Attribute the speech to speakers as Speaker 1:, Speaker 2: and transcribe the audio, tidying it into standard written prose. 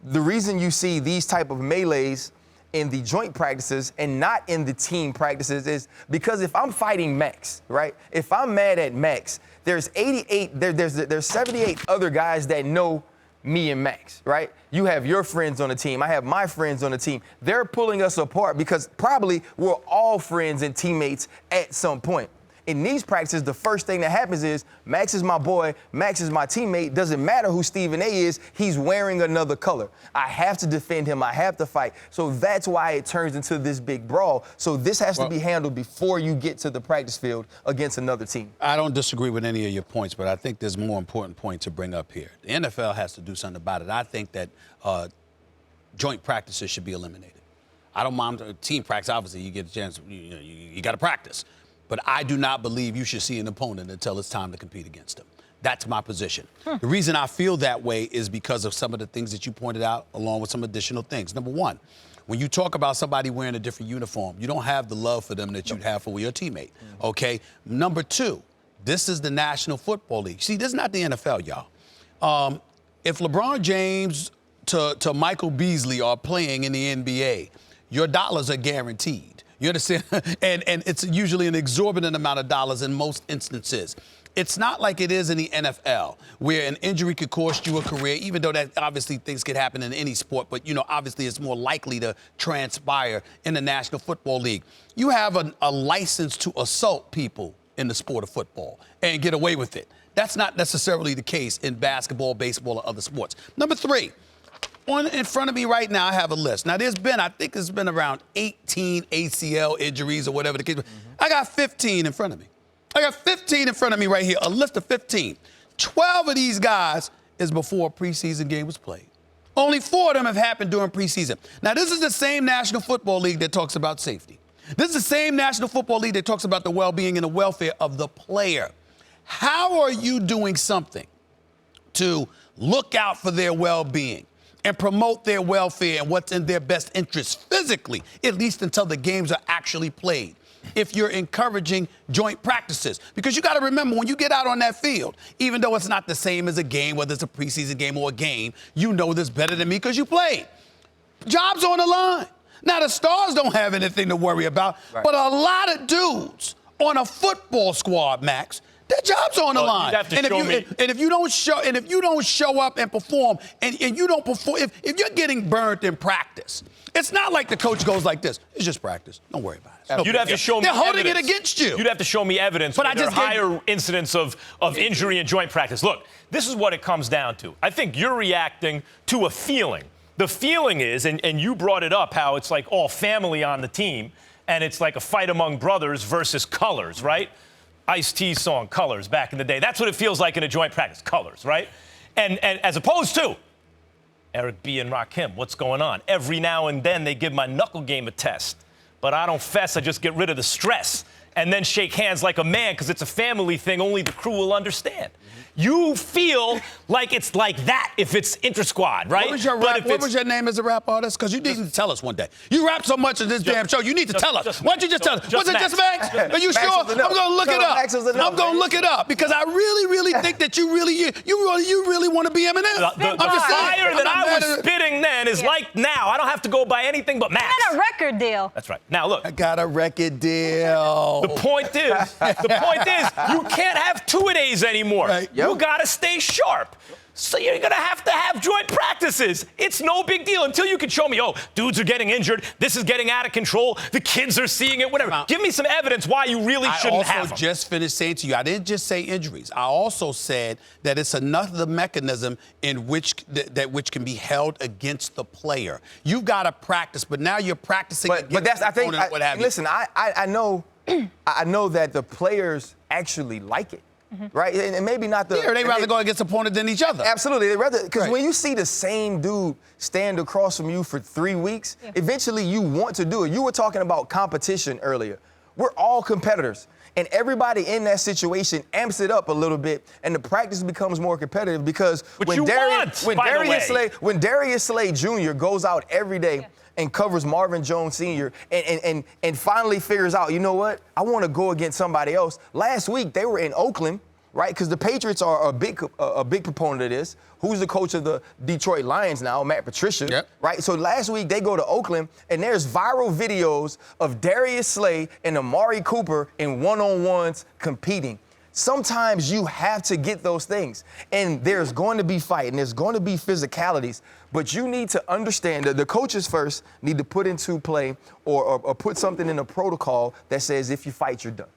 Speaker 1: the reason you see these type of melees in the joint practices and not in the team practices is because if I'm fighting Max, right? If I'm mad at Max, there's 78 other guys that know me and Max, right? You have your friends on the team. I have my friends on the team. They're pulling us apart because probably we're all friends and teammates at some point. In these practices, the first thing that happens is Max is my boy, Max is my teammate. Doesn't matter who Stephen A is, he's wearing another color. I have to defend him, I have to fight. So that's why it turns into this big brawl. So this has to be handled before you get to the practice field against another team.
Speaker 2: I don't disagree with any of your points, but I think there's a more important point to bring up here. The NFL has to do something about it. I think that joint practices should be eliminated. I don't mind team practice. Obviously, you get a chance, you got to practice. But I do not believe you should see an opponent until it's time to compete against them. That's my position. The reason I feel that way is because of some of the things that you pointed out, along with some additional things. Number one, when you talk about somebody wearing a different uniform, you don't have the love for them that you'd have for your teammate, okay? Number two, this is the National Football League. See, this is not the NFL, y'all. If LeBron James to Michael Beasley are playing in the NBA, your dollars are guaranteed. You understand? and it's usually an exorbitant amount of dollars in most instances. It's not like it is in the NFL, where an injury could cost you a career, even though that obviously things could happen in any sport, but, obviously it's more likely to transpire in the National Football League. You have a license to assault people in the sport of football and get away with it. That's not necessarily the case in basketball, baseball, or other sports. Number three. In front of me right now, I have a list. Now, I think it's been around 18 ACL injuries or whatever the case. I got 15 in front of me. I got 15 in front of me right here, a list of 15. 12 of these guys is before a preseason game was played. Only 4 of them have happened during preseason. Now, this is the same National Football League that talks about safety. This is the same National Football League that talks about the well-being and the welfare of the player. How are you doing something to look out for their well-being and promote their welfare and what's in their best interest physically, at least until the games are actually played, if you're encouraging joint practices? Because you got to remember, when you get out on that field, even though it's not the same as a game, whether it's a preseason game or a game, you know this better than me because you played. Job's on the line. Now, the stars don't have anything to worry about, but a lot of dudes on a football squad, Max, their job's on the line. And if you don't show up and perform, and you don't perform, if you're getting burnt in practice, it's not like the coach goes like this. It's just practice. Don't worry about it.
Speaker 3: You'd have to show me
Speaker 2: They're holding
Speaker 3: evidence.
Speaker 2: it against you.
Speaker 3: You'd have to show me evidence. But there are higher incidents of injury and joint practice. Look, this is what it comes down to. I think you're reacting to a feeling. The feeling is, and you brought it up, how it's like all family on the team, and it's like a fight among brothers versus colors, right? Ice-T song, Colors, back in the day. That's what it feels like in a joint practice, colors, right? And as opposed to Eric B. and Rakim, what's going on? Every now and then they give my knuckle game a test, but I don't fess, I just get rid of the stress and then shake hands like a man because it's a family thing only the crew will understand. You feel like it's like that if it's inter-squad, right?
Speaker 2: What was your name as a rap artist? Because you need to tell us one day. You rap so much in this damn show, you need to tell us. Why don't you just tell us? Was it just Max? Are you sure? I'm going to look it up. I'm going to look it up because I really think that you really want to be Eminem.
Speaker 3: The fire that I was spitting then is like now. I don't have to go by anything but Max.
Speaker 4: You got a record deal.
Speaker 3: That's right. Now, look.
Speaker 2: I got a record deal.
Speaker 3: The point is, you can't have two-a-days anymore.
Speaker 2: Right.
Speaker 3: You got to stay sharp. So you're going to have joint practices. It's no big deal until you can show me, dudes are getting injured. This is getting out of control. The kids are seeing it, whatever. Give me some evidence why you really shouldn't have them.
Speaker 2: I also just finished saying to you, I didn't just say injuries. I also said that it's another mechanism in which which can be held against the player. You've got to practice, but now you're practicing against the opponent, what have you.
Speaker 1: Listen, I know that the players actually like it. Right? And maybe not the...
Speaker 2: Yeah, they'd rather go against opponent than each other.
Speaker 1: Absolutely. They'd rather... Because when you see the same dude stand across from you for 3 weeks, eventually you want to do it. You were talking about competition earlier. We're all competitors. And everybody in that situation amps it up a little bit, and the practice becomes more competitive because when Darius Slay Jr. goes out every day and covers Marvin Jones Sr. and finally figures out, you know what? I want to go against somebody else. Last week, they were in Oakland right? Because the Patriots are a big proponent of this. Who's the coach of the Detroit Lions now? Matt Patricia,
Speaker 2: yep.
Speaker 1: right? So last week they go to Oakland, and there's viral videos of Darius Slay and Amari Cooper in one-on-ones competing. Sometimes you have to get those things, and there's going to be fight, and there's going to be physicalities, but you need to understand that the coaches first need to put into play or put something in a protocol that says if you fight, you're done.